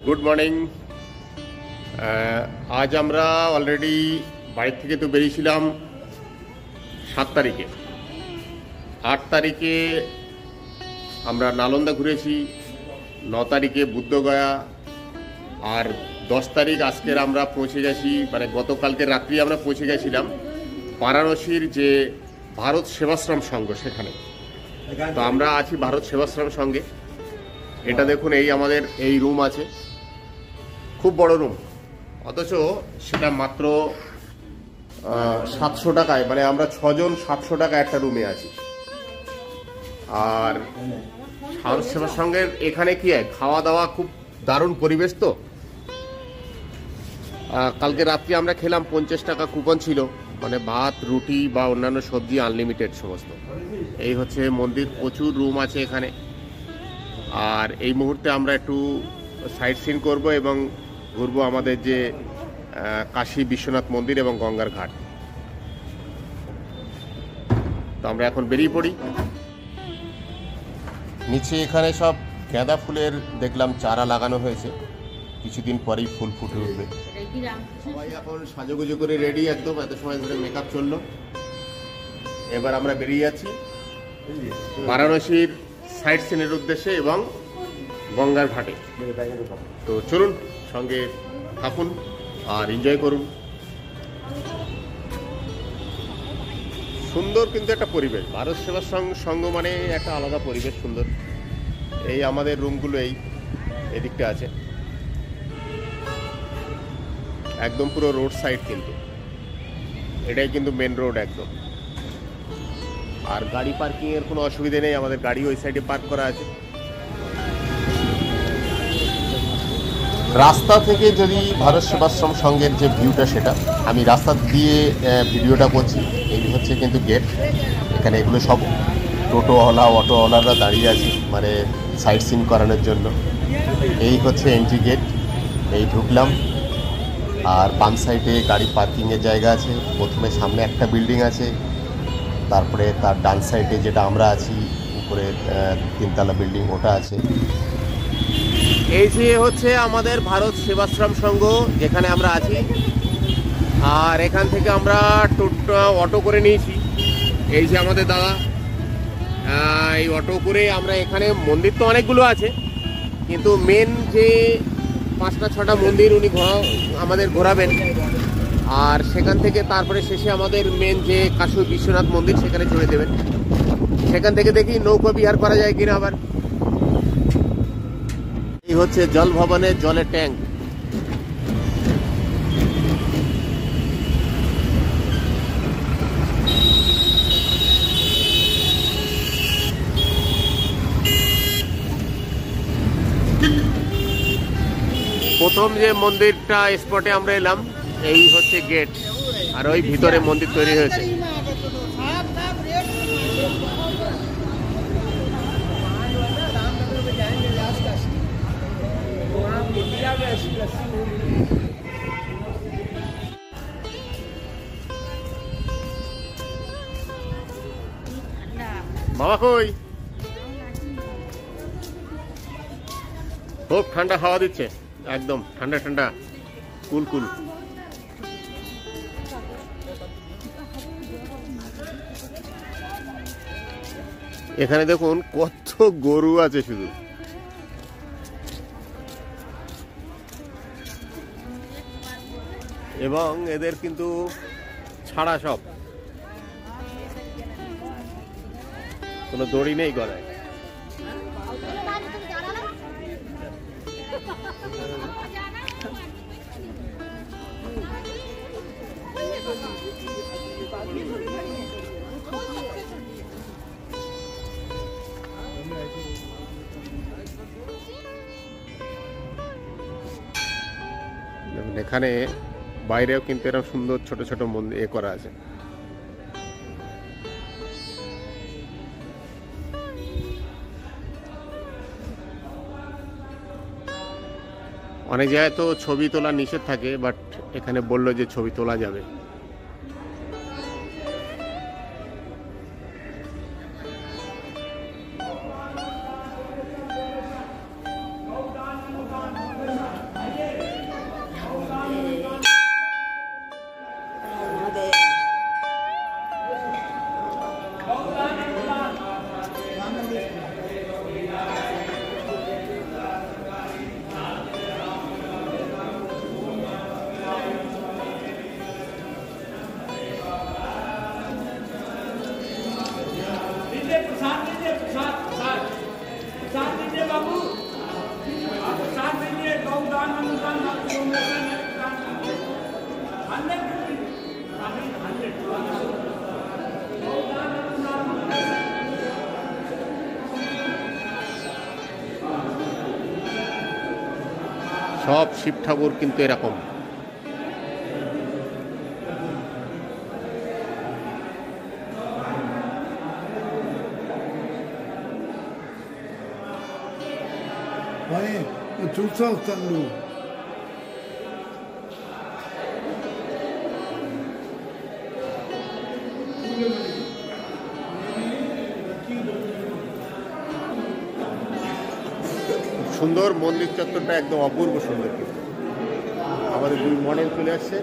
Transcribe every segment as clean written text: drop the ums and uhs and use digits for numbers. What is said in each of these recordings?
Good morning. আজ আমরা already বাড়ি থেকে তো বেরিয়েছিলাম 7 তারিখে। 8 তারিখে আমরা নালন্দা ঘুরেছি, 9 তারিখে বুদ্ধগয়া, আর 10 তারিখ আজকের আমরা পৌঁছে গেছি, মানে গতকালকে রাত্রি আমরা পৌঁছে গেছিলাম বারাণসীর যে ভারত সেবাশ্রম সংঘ সেখানে। তো আমরা আছি ভারত সেবাশ্রম সঙ্গে। এটা দেখুন, এই আমাদের এই রুম আছে, খুব বড় রুম, অথচ সেটা মাত্র 700 টাকায়, মানে আমরা 6 জন 700 টাকা একটা রুমে আছি। আর ভারত সেবার সঙ্গে এখানে কি হয়, খাওয়া দাওয়া খুব দারুণ পরিবেশ। তো কালকে রাত্রি আমরা খেলাম 50 টাকা কুপন ছিল, মানে ভাত রুটি বা অন্যান্য সবজি আনলিমিটেড সমস্ত। এই হচ্ছে মন্দির, প্রচুর রুম আছে এখানে। আর এই মুহূর্তে আমরা একটু সাইট সিন করব এবং ঘুরবো আমাদের যে কাশী বিশ্বনাথ মন্দির এবং গঙ্গার ঘাট। তো আমরা এখন বেরিয়ে পড়ি। নিচে এখানে সব গাঁদা ফুলের দেখলাম চারা লাগানো হয়েছে, কিছুদিন পরেই ফুল ফুটে উঠবে। সবাই এখন সাজুগুজু করে রেডি, একদম এত সময় ধরে মেকআপ চললো। এবার আমরা বেরিয়ে যাচ্ছি বারাণসীর সাইট সিনের উদ্দেশ্যে এবং গঙ্গার ঘাটে। তো চলুন, সঙ্গে থাকুন আর এনজয় করুন। সুন্দর কিন্তু একটা পরিবেশ, ভারত সেবা সংঘ মানে একটা আলাদা পরিবেশ, সুন্দর। এই আমাদের রুমগুলো এই এদিকটা আছে, একদম পুরো রোড সাইড, কিন্তু এটাই কিন্তু মেন রোড একদম। আর গাড়ি পার্কিং এর কোনো অসুবিধা নেই, আমাদের গাড়ি ওই সাইডে পার্ক করা আছে। রাস্তা থেকে যদি ভারত সেবাশ্রম সংঘের যে ভিউটা, সেটা আমি রাস্তা দিয়ে ভিডিওটা করছি। এই হচ্ছে কিন্তু গেট, এখানে এগুলো সব টোটোওয়ালা অটোওয়ালারা দাঁড়িয়ে আছে, মানে সাইট সিন করানোর জন্য। এই হচ্ছে এন্ট্রি গেট, এই ঢুকলাম। আর বাম সাইডে গাড়ি পার্কিংয়ের জায়গা আছে। প্রথমে সামনে একটা বিল্ডিং আছে, তারপরে তার ডান সাইডে যেটা আমরা আছি উপরে 3তলা বিল্ডিং, ওটা আছে। এই যে হচ্ছে আমাদের ভারত সেবাশ্রম সংঘ যেখানে আমরা আছি। আর এখান থেকে আমরা অটো করে নিয়েছি। এই যে আমাদের দাদা, এই অটো করে আমরা এখানে, মন্দির তো অনেকগুলো আছে, কিন্তু মেন যে 5টা 6টা মন্দির উনি আমাদের ঘোরাবেন। আর সেখান থেকে তারপরে শেষে আমাদের মেন যে কাশী বিশ্বনাথ মন্দির, সেখানে চলে দেবেন। সেখান থেকে দেখি নৌকা বিহার করা যায় কিনা। আবার এই হচ্ছে জল ভবনের জলের ট্যাঙ্ক। প্রথম যে মন্দিরটা স্পটে আমরা এলাম, এই হচ্ছে গেট, আর ওই ভিতরে মন্দির তৈরি হয়েছে। বাবা কই? খুব ঠান্ডা হাওয়া দিচ্ছে, একদম ঠান্ডা ঠান্ডা, কুল কুল। এখানে দেখুন কত গরু আছে শুধু। এবং এদের কিন্তু ছাড়া সব, কোনো দড়ি নেই গলায়। এখানে বাইরেও কিন্তু এরকম সুন্দর ছোট ছোট মন্দির করা আছে। অনেক জায়গায় তো ছবি তোলা নিষেধ থাকে, বাট এখানে বললো যে ছবি তোলা যাবে। সব শিব ঠাকুর কিন্তু এরকম। সুন্দর মন্দির চত্বরটা, একদম অপূর্ব সুন্দর। কিন্তু আমাদের দুই মডেল চলে আসছে।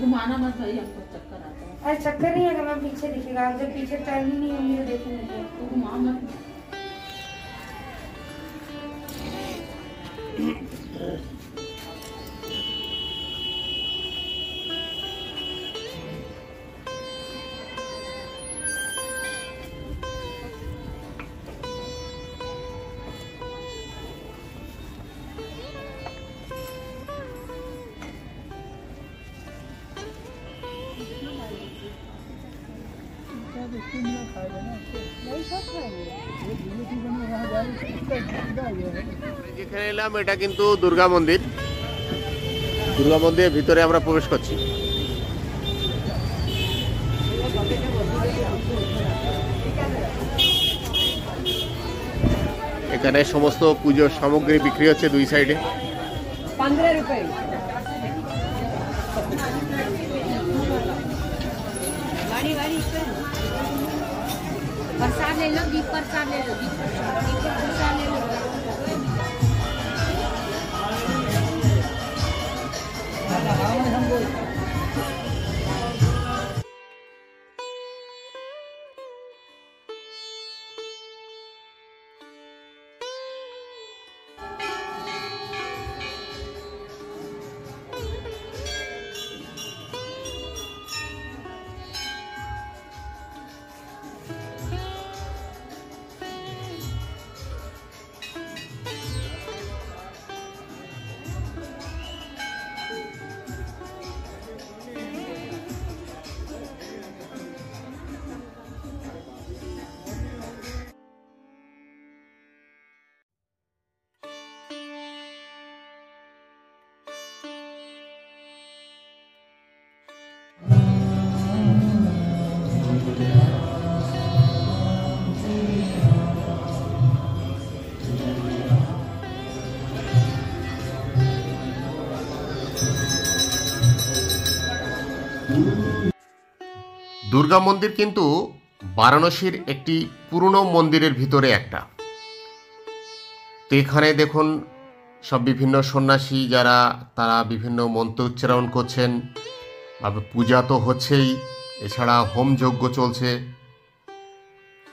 घुमाना मत भाई, हमको चक्कर आता है। अरे चक्कर नहीं आएगा मैम, पीछे दिखेगा। जब पीछे टर्न ही नहीं होंगी तो देखेंगे तो घुमा मत। যেখানে এলাম এটা কিন্তু দুর্গা মন্দির। দুর্গা মন্দিরের ভিতরে আমরা প্রবেশ করছি। এখানে সমস্ত পুজোর সামগ্রী বিক্রি হচ্ছে দুই সাইডে। 15 रुपए। प्रसाद ले लो, दीप प्रसाद ले लो, दीप प्रसाद ले लो। দুর্গা মন্দির কিন্তু বারাণসীর একটি পুরনো মন্দিরের ভিতরে একটা। তো এখানে দেখুন সব বিভিন্ন সন্ন্যাসী যারা তারা বিভিন্ন মন্ত্র উচ্চারণ করছেন, পূজা তো হচ্ছেই, এছাড়া হোম যজ্ঞ চলছে,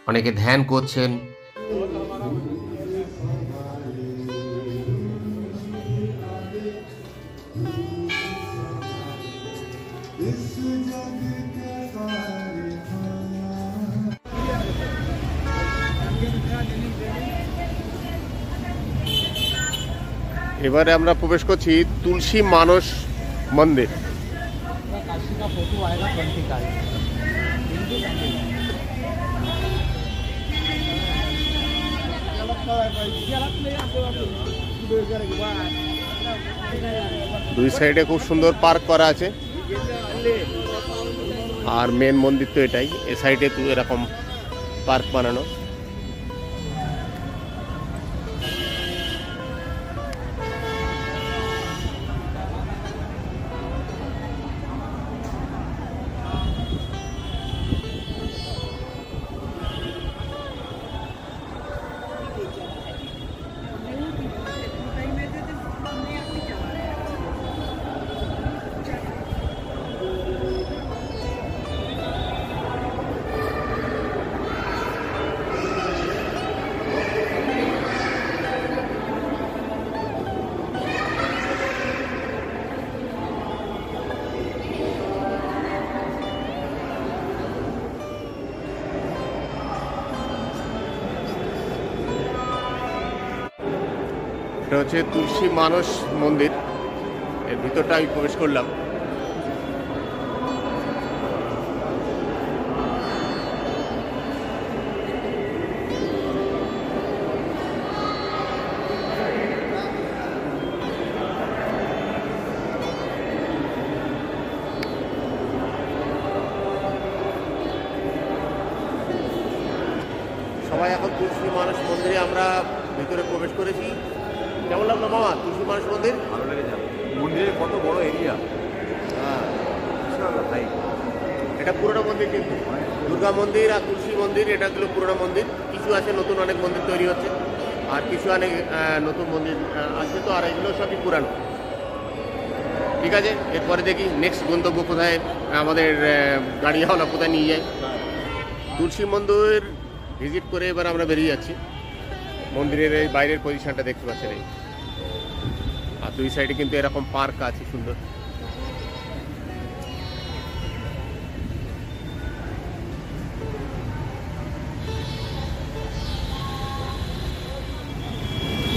অনেকে ধ্যান করছেন। এবারে আমরা প্রবেশ করছি তুলসী মানস মন্দির। দুই সাইডে খুব সুন্দর পার্ক করা আছে, আর মেন মন্দির তো এটাই। এ সাইডে তো এরকম পার্ক বানানো। এটা হচ্ছে তুলসী মানস মন্দির, এর ভিতরটা আমি প্রবেশ করলাম। সবাই এখন তুলসী মানস মন্দিরে আমরা ভিতরে প্রবেশ করেছি। কেমন লাগলো মামা তুলসী মানস মন্দির? ভালো লেগেছে। মন্দিরের কত বড় এরিয়া। হ্যাঁ, তাই এটা পুরোনো মন্দির, কিন্তু দুর্গা মন্দির আর তুলসী মন্দির এটা হলো পুরোনো মন্দির। কিছু আছে নতুন, অনেক মন্দির তৈরি হচ্ছে, আর কিছু অনেক নতুন মন্দির আছে। তো আর এগুলো সবই পুরানো। ঠিক আছে, এরপরে দেখি নেক্সট গন্তব্য কোথায় আমাদের গাড়িওয়ালা কোথায় নিয়ে যায়। তুলসী মন্দির ভিজিট করে এবার আমরা বেরিয়ে যাচ্ছি। মন্দিরের এই বাইরের পজিশনটা দেখতে পাচ্ছেন এই, আর দুই সাইডে কিন্তু এরকম পার্ক আছে সুন্দর।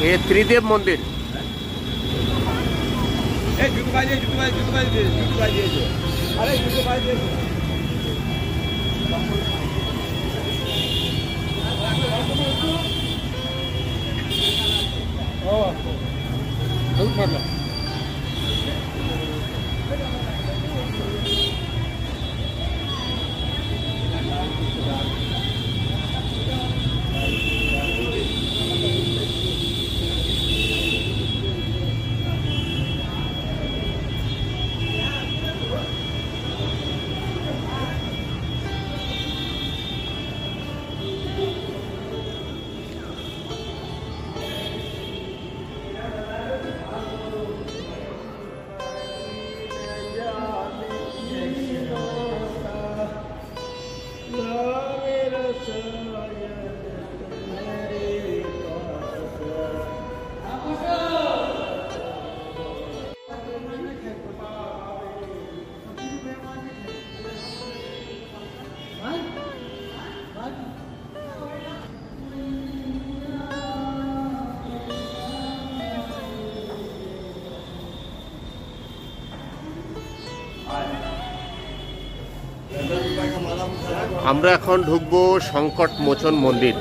এ ত্রিদেব মন্দির। আমরা এখন ঢুকবো সংকট মোচন মন্দির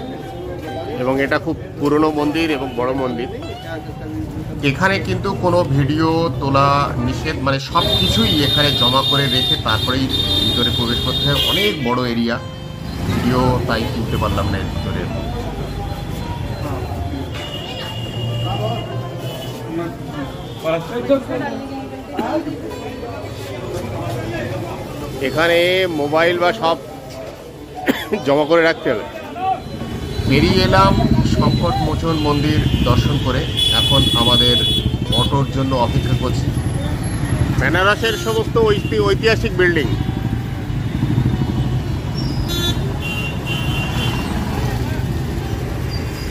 এবং এটা খুব পুরনো মন্দির এবং বড় মন্দির। এখানে কিন্তু কোনো ভিডিও তোলা নিষেধ, মানে সব কিছুই এখানে জমা করে রেখে তারপরেই ভিতরে প্রবেশ করতে হয়। অনেক বড় এরিয়া, ভিডিও তাই তুলতে পারলাম না এর ভিতরে। এখানে মোবাইল বা সব জমা করে রাখতে হবে। বেরিয়ে এলাম সংকট মোচন মন্দির দর্শন করে। এখন আমাদের অটোর জন্য অপেক্ষা করছি। বেনারসের সমস্ত ঐতিহাসিক বিল্ডিং,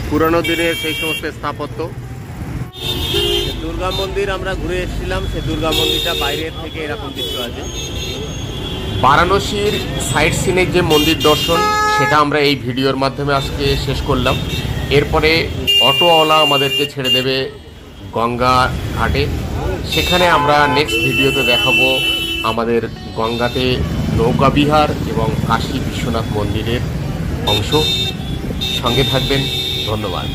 পুরনো দিনের সেই সমস্ত স্থাপত্য। দুর্গা মন্দির আমরা ঘুরে এসেছিলাম, সেই দুর্গা মন্দিরটা বাইরের থেকে এরকম দৃশ্য আছে। বারাণসীর সাইট সিনের যে মন্দির দর্শন সেটা আমরা এই ভিডিওর মাধ্যমে আজকে শেষ করলাম। এরপরে অটোওয়ালা আমাদেরকে ছেড়ে দেবে গঙ্গা ঘাটে। সেখানে আমরা নেক্সট ভিডিওতে দেখাবো আমাদের গঙ্গাতে নৌকা বিহার এবং কাশী বিশ্বনাথ মন্দিরের অংশ। সঙ্গে থাকবেন, ধন্যবাদ।